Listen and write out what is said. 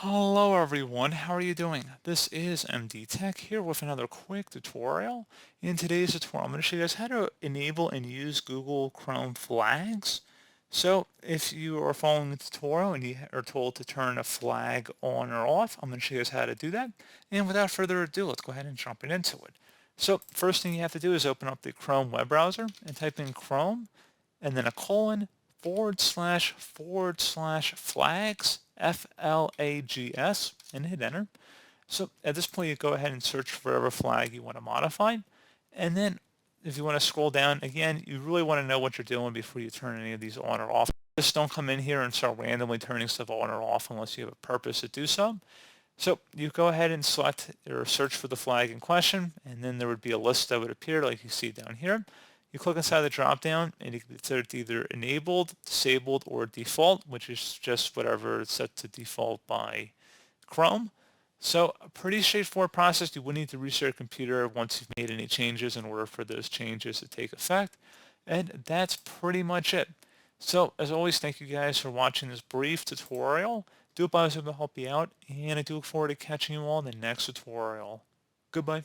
Hello everyone, how are you doing? This is MD Tech here with another quick tutorial. In today's tutorial, I'm going to show you guys how to enable and use Google Chrome flags. So if you are following the tutorial and you are told to turn a flag on or off, I'm going to show you guys how to do that. And without further ado, let's go ahead and jump right into it. So first thing you have to do is open up the Chrome web browser and type in Chrome and then a colon // flags, FLAGS, and hit enter. So at this point, you go ahead and search for whatever flag you want to modify. And then if you want to scroll down, again, you really want to know what you're doing before you turn any of these on or off. Just don't come in here and start randomly turning stuff on or off unless you have a purpose to do so. So you go ahead and select or search for the flag in question, and then there would be a list that would appear like you see down here. You click inside the drop down and it's either enabled, disabled, or default, which is just whatever is set to default by Chrome. So a pretty straightforward process. You would need to restart your computer once you've made any changes in order for those changes to take effect. And that's pretty much it. So as always, thank you guys for watching this brief tutorial. Do hope I was able to help you out, and I do look forward to catching you all in the next tutorial. Goodbye.